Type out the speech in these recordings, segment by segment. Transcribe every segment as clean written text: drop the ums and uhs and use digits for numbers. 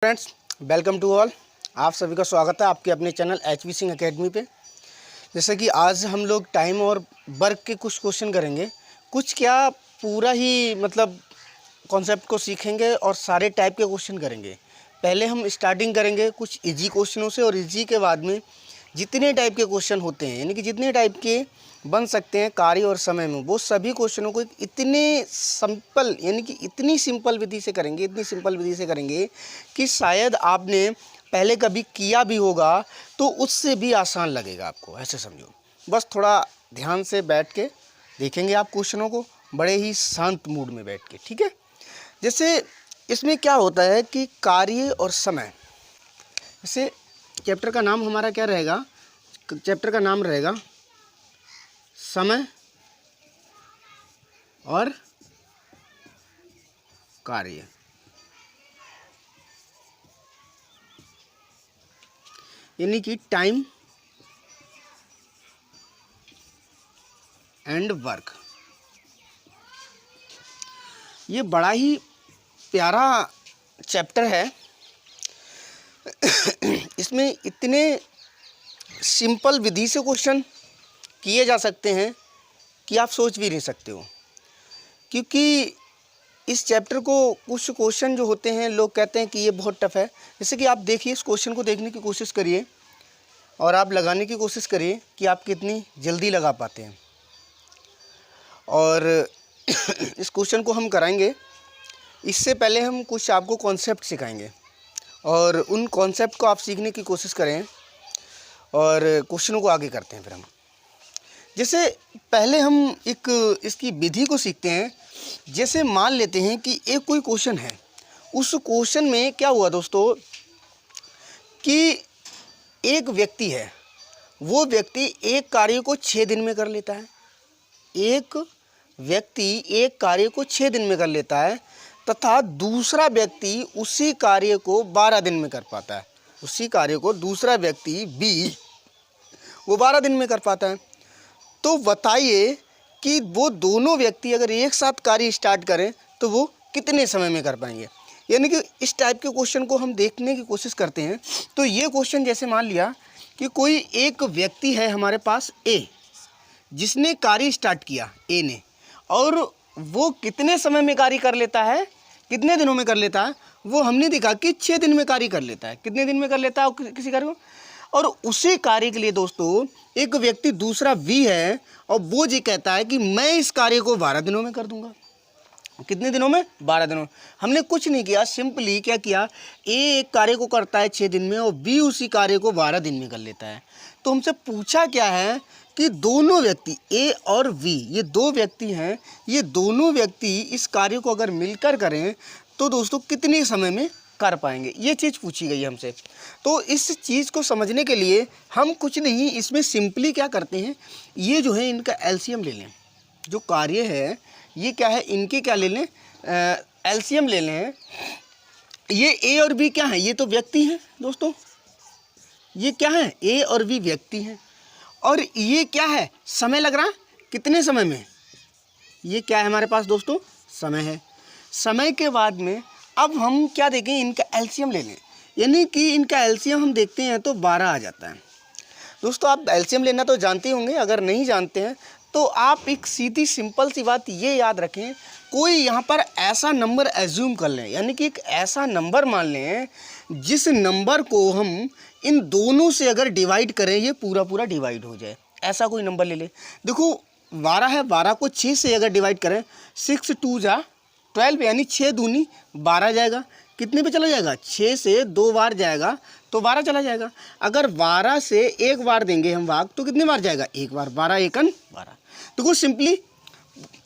Friends, welcome to all. आप सभी का स्वागत है आपके अपने चैनल एचवी सिंह एकेडमी पे। जैसे कि आज हम लोग टाइम और वर्क के कुछ क्वेश्चन करेंगे। कुछ क्या पूरा ही कॉन्सेप्ट को सीखेंगे और सारे टाइप के क्वेश्चन करेंगे। पहले हम स्टार्टिंग करेंगे कुछ इजी क्वेश्चनों से और इजी के बाद में जितने टाइप के क्वेश्चन होते हैं, यानी कि जितने टाइप के बन सकते हैं कार्य और समय में, वो सभी क्वेश्चनों को इतने सिंपल यानी कि इतनी सिंपल विधि से करेंगे कि शायद आपने पहले कभी किया भी होगा तो उससे भी आसान लगेगा आपको। ऐसे समझो, बस थोड़ा ध्यान से बैठ के देखेंगे आप क्वेश्चनों को, बड़े ही शांत मूड में बैठ के, ठीक है। जैसे इसमें क्या होता है कि कार्य और समय, जैसे चैप्टर का नाम हमारा क्या रहेगा, चैप्टर का नाम रहेगा समय और कार्य। यानी कि टाइम एंड वर्क। ये बड़ा ही प्यारा चैप्टर है। इसमें इतने सिंपल विधि से क्वेश्चन किए जा सकते हैं कि आप सोच भी नहीं सकते हो। क्योंकि इस चैप्टर को कुछ क्वेश्चन जो होते हैं लोग कहते हैं कि ये बहुत टफ है। जैसे कि आप देखिए, इस क्वेश्चन को देखने की कोशिश करिए और आप लगाने की कोशिश करिए कि आप कितनी जल्दी लगा पाते हैं। और इस क्वेश्चन को हम कराएंगे, इससे पहले हम कुछ आपको कॉन्सेप्ट सिखाएंगे और उन कॉन्सेप्ट को आप सीखने की कोशिश करें और क्वेश्चनों को आगे करते हैं। फिर हम जैसे पहले हम एक इसकी विधि को सीखते हैं। जैसे मान लेते हैं कि एक कोई क्वेश्चन है, उस क्वेश्चन में क्या हुआ दोस्तों कि एक व्यक्ति है, वो व्यक्ति एक कार्य को 6 दिन में कर लेता है। एक व्यक्ति एक कार्य को 6 दिन में कर लेता है तथा दूसरा व्यक्ति उसी कार्य को 12 दिन में कर पाता है। उसी कार्य को दूसरा व्यक्ति बी वो 12 दिन में कर पाता है। तो बताइए कि वो दोनों व्यक्ति अगर एक साथ कार्य स्टार्ट करें तो वो कितने समय में कर पाएंगे। यानी कि इस टाइप के क्वेश्चन को हम देखने की कोशिश करते हैं। तो ये क्वेश्चन जैसे मान लिया कि कोई एक व्यक्ति है हमारे पास ए, जिसने कार्य स्टार्ट किया ए ने, और वो कितने समय में कार्य कर लेता है, कितने दिनों में कर लेता है, वो हमने देखा कि 6 दिन में कार्य कर लेता है। कितने दिन में कर लेता है किसी कार्य को। और उसी कार्य के लिए दोस्तों एक व्यक्ति दूसरा वी है और वो जी कहता है कि मैं इस कार्य को 12 दिनों में कर दूंगा। कितने दिनों में? 12 दिनों में। हमने कुछ नहीं किया, सिंपली क्या किया, ए एक कार्य को करता है 6 दिन में और बी उसी कार्य को 12 दिन में कर लेता है। तो हमसे पूछा क्या है कि दोनों व्यक्ति ए और वी, ये दो व्यक्ति हैं, ये दोनों व्यक्ति इस कार्य को अगर मिलकर करें तो दोस्तों कितने समय में कर पाएंगे, ये चीज़ पूछी गई है हमसे। तो इस चीज़ को समझने के लिए हम कुछ नहीं, इसमें सिंपली क्या करते हैं, ये जो है इनका एलसीएम ले लें। जो कार्य है ये क्या है, इनके क्या ले लें, एलसीएम ले लें। ये ए और बी क्या है, ये तो व्यक्ति हैं दोस्तों, ये क्या है, ए और बी व्यक्ति हैं। और ये क्या है, समय लग रहा है, कितने समय में, ये क्या है हमारे पास दोस्तों, समय है। समय के बाद में अब हम क्या देखें, इनका एलसीएम ले लें। यानी कि इनका एलसीएम हम देखते हैं तो 12 आ जाता है। दोस्तों आप एलसीएम लेना तो जानते होंगे, अगर नहीं जानते हैं तो आप एक सीधी सिंपल सी बात ये याद रखें, कोई यहाँ पर ऐसा नंबर एज्यूम कर लें, यानी कि एक ऐसा नंबर मान लें जिस नंबर को हम इन दोनों से अगर डिवाइड करें ये पूरा पूरा डिवाइड हो जाए। ऐसा कोई नंबर ले लें। देखो 12 है, 12 को 6 से अगर डिवाइड करें, 6 2 जा 12, यानी 6 दूनी 12 जाएगा। कितने पे चला जाएगा, 6 से 2 बार जाएगा तो 12 चला जाएगा। अगर 12 से एक बार देंगे हम भाग तो कितने बार जाएगा, एक बार, 12 एकन 12। तो कुछ सिंपली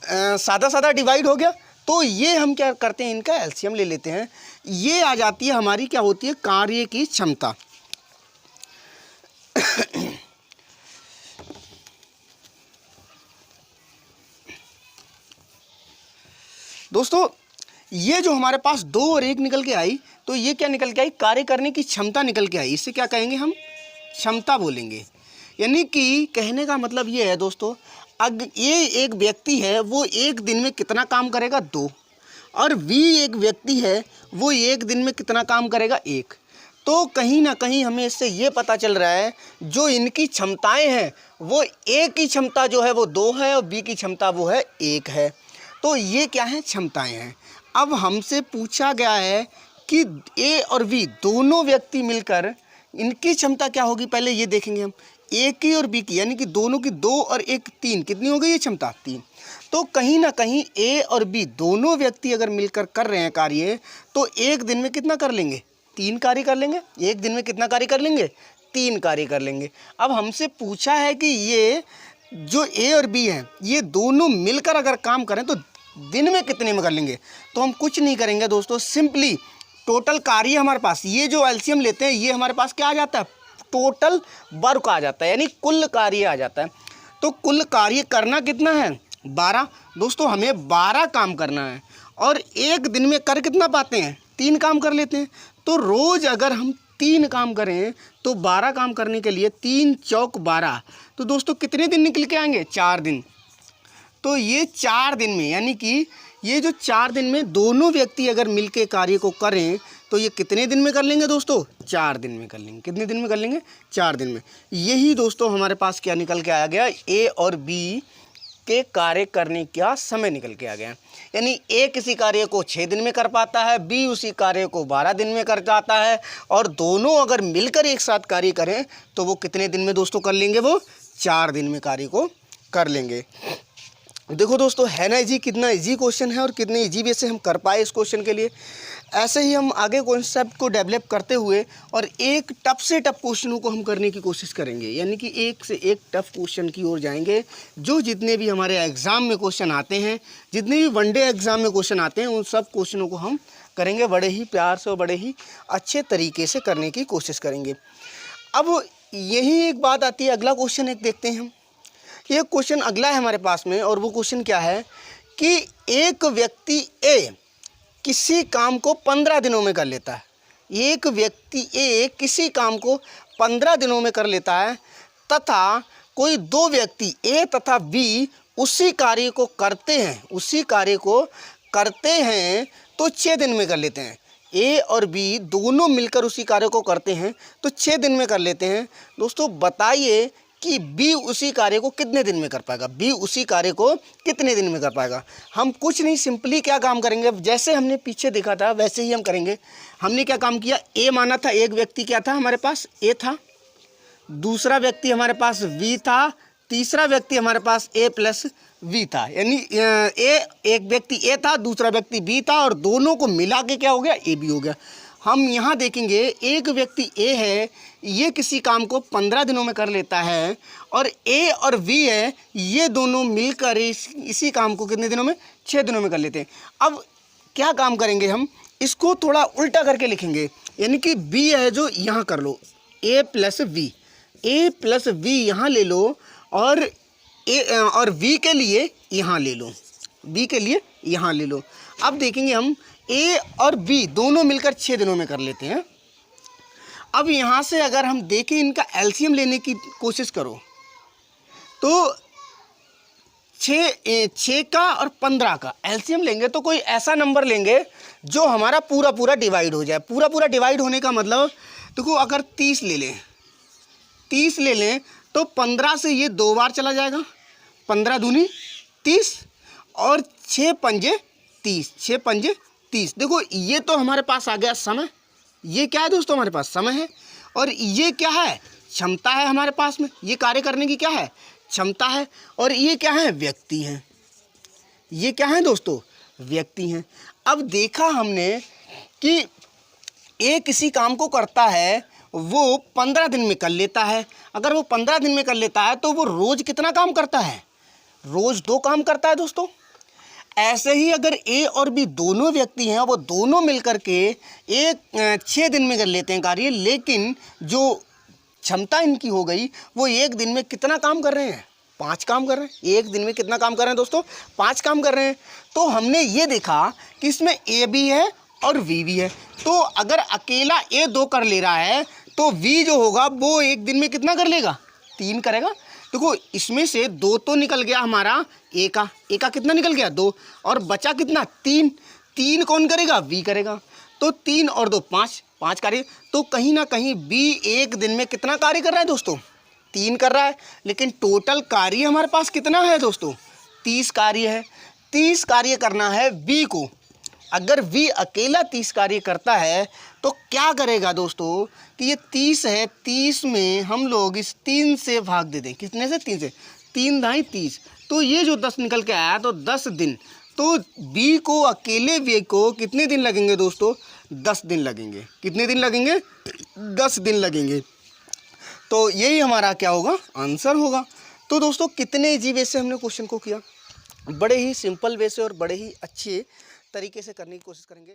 सादा सादा डिवाइड हो गया। तो ये हम क्या करते हैं, इनका एलसीएम ले लेते हैं। ये आ जाती है हमारी, क्या होती है, कार्य की क्षमता। दोस्तों ये जो हमारे पास 2 और 1 निकल के आई, तो ये क्या निकल के आई, कार्य करने की क्षमता निकल के आई। इससे क्या कहेंगे हम, क्षमता बोलेंगे। यानी कि कहने का मतलब ये है दोस्तों, अगर ये एक व्यक्ति है वो एक दिन में कितना काम करेगा, 2, और V एक व्यक्ति है, वो एक दिन में कितना काम करेगा, 1। तो कहीं ना कहीं हमें इससे ये पता चल रहा है जो इनकी क्षमताएं हैं वो A की क्षमता जो है वो 2 है और B की क्षमता वो है 1 है। तो ये क्या है, क्षमताएं हैं। अब हमसे पूछा गया है कि A और B दोनों व्यक्ति मिलकर इनकी क्षमता क्या होगी, पहले ये देखेंगे हम। A की और B की, यानी कि दोनों की 2 और 1 3, कितनी हो गई ये क्षमता, 3। तो कहीं ना कहीं A और B दोनों व्यक्ति अगर मिलकर कर रहे हैं कार्य, तो एक दिन में कितना कर लेंगे, 3 कार्य कर लेंगे। एक दिन में कितना कार्य कर लेंगे, 3 कार्य कर लेंगे। अब हमसे पूछा है कि ये जो A और B हैं ये दोनों मिलकर अगर काम करें तो दिन में कितने में कर लेंगे। तो हम कुछ नहीं करेंगे दोस्तों, सिंपली टोटल कार्य हमारे पास, ये जो एलसीएम लेते हैं ये हमारे पास क्या आ जाता है, टोटल वर्क आ जाता है, यानी कुल कार्य आ जाता है। तो कुल कार्य करना कितना है, 12। दोस्तों हमें 12 काम करना है और एक दिन में कर कितना पाते हैं, 3 काम कर लेते हैं। तो रोज़ अगर हम 3 काम करें तो 12 काम करने के लिए 3 चौक 12, तो दोस्तों कितने दिन निकल के आएंगे, 4 दिन। तो ये 4 दिन में, यानी कि ये जो 4 दिन में दोनों व्यक्ति अगर मिलके कार्य को करें तो ये कितने दिन में कर लेंगे दोस्तों, 4 दिन में कर लेंगे। कितने दिन में कर लेंगे, 4 दिन में। यही दोस्तों हमारे पास क्या निकल के आ गया, A और B के कार्य करने का समय निकल के आ गया। यानी A किसी कार्य को 6 दिन में कर पाता है, B उसी कार्य को 12 दिन में कर जाता है, और दोनों अगर मिलकर एक साथ कार्य करें तो वो कितने दिन में दोस्तों कर लेंगे, वो 4 दिन में कार्य को कर लेंगे। देखो दोस्तों, है ना इजी, कितना इजी क्वेश्चन है और कितने इजी वे से हम कर पाए इस क्वेश्चन के लिए। ऐसे ही हम आगे कॉन्सेप्ट को डेवलप करते हुए और एक टफ से टफ क्वेश्चनों को हम करने की कोशिश करेंगे, यानी कि एक से एक टफ क्वेश्चन की ओर जाएंगे। जो जितने भी हमारे एग्ज़ाम में क्वेश्चन आते हैं, जितने भी वनडे एग्ज़ाम में क्वेश्चन आते हैं, उन सब क्वेश्चनों को हम करेंगे बड़े ही प्यार से और बड़े ही अच्छे तरीके से करने की कोशिश करेंगे। अब यही एक बात आती है, अगला क्वेश्चन एक देखते हैं हम। ये क्वेश्चन अगला है हमारे पास में, और वो क्वेश्चन क्या है कि एक व्यक्ति A किसी काम को 15 दिनों में कर लेता है। एक व्यक्ति A किसी काम को 15 दिनों में कर लेता है, तथा कोई 2 व्यक्ति A तथा B उसी कार्य को करते हैं तो 6 दिन में कर लेते हैं। A और B दोनों मिलकर उसी कार्य को करते हैं तो 6 दिन में कर लेते हैं। दोस्तों बताइए कि B उसी कार्य को कितने दिन में कर पाएगा, B उसी कार्य को कितने दिन में कर पाएगा। हम कुछ नहीं, सिंपली क्या काम करेंगे, जैसे हमने पीछे देखा था वैसे ही हम करेंगे। हमने क्या काम किया, A माना था, एक व्यक्ति क्या था हमारे पास, A था, दूसरा व्यक्ति हमारे पास V था, तीसरा व्यक्ति हमारे पास A प्लस V था। यानी एक व्यक्ति A था, दूसरा व्यक्ति B था, और दोनों को मिला के क्या हो गया, AB हो गया। हम यहाँ देखेंगे एक व्यक्ति A है, ये किसी काम को 15 दिनों में कर लेता है, और A और V है, ये दोनों मिलकर इसी काम को कितने दिनों में, 6 दिनों में कर लेते हैं। अब क्या काम करेंगे, हम इसको थोड़ा उल्टा करके लिखेंगे, यानी कि B है जो यहाँ कर लो, A प्लस V यहाँ ले लो, और V के लिए यहाँ ले लो, B के लिए यहाँ ले लो। अब देखेंगे हम A और B दोनों मिलकर 6 दिनों में कर लेते हैं। अब यहाँ से अगर हम देखें, इनका एलसीएम लेने की कोशिश करो तो 6 का और 15 का एलसीएम लेंगे तो कोई ऐसा नंबर लेंगे जो हमारा पूरा डिवाइड हो जाए। पूरा डिवाइड होने का मतलब, देखो अगर 30 ले लें तो 15 से ये 2 बार चला जाएगा, 15 दूनी 30, और 6 पंजे 30। देखो ये तो हमारे पास आ गया समय, ये क्या है दोस्तों, हमारे पास समय है, और ये क्या है, क्षमता है हमारे पास में, ये कार्य करने की क्या है, क्षमता है, और ये क्या है, व्यक्ति हैं। ये क्या है दोस्तों, व्यक्ति हैं। अब देखा हमने कि A किसी काम को करता है, वो 15 दिन में कर लेता है। अगर वो 15 दिन में कर लेता है तो वो रोज़ कितना काम करता है, रोज़ 2 काम करता है दोस्तों। ऐसे ही अगर A और B दोनों व्यक्ति हैं, वो दोनों मिलकर के 6 दिन में कर लेते हैं कार्य, लेकिन जो क्षमता इनकी हो गई वो एक दिन में कितना काम कर रहे हैं, 5 काम कर रहे हैं। एक दिन में कितना काम कर रहे हैं दोस्तों, 5 काम कर रहे हैं। तो हमने ये देखा कि इसमें A भी है और V भी है। तो अगर अकेला A 2 कर ले रहा है तो V जो होगा वो एक दिन में कितना कर लेगा, 3 करेगा। देखो इसमें से 2 तो निकल गया हमारा A का कितना निकल गया, 2, और बचा कितना, 3। 3 कौन करेगा? बी करेगा। तो 3 और 2 5, 5 कार्य। तो कहीं ना कहीं बी एक दिन में कितना कार्य कर रहा है दोस्तों? 3 कर रहा है। लेकिन टोटल कार्य हमारे पास कितना है दोस्तों? 30 कार्य है। 30 कार्य करना है बी को। अगर वी अकेला 30 कार्य करता है तो क्या करेगा दोस्तों कि ये 30 है, 30 में हम लोग इस 3 से भाग दे दें। कितने से? 3 से। 3 दाई 30। तो ये जो 10 निकल के आया तो 10 दिन। तो बी को, अकेले बी को कितने दिन लगेंगे दोस्तों? 10 दिन लगेंगे। कितने दिन लगेंगे? 10 दिन लगेंगे। तो यही हमारा क्या होगा? आंसर होगा। तो दोस्तों कितने इजी वे से हमने क्वेश्चन को किया, बड़े ही सिंपल वे से और बड़े ही अच्छे तरीके से करने की कोशिश करेंगे।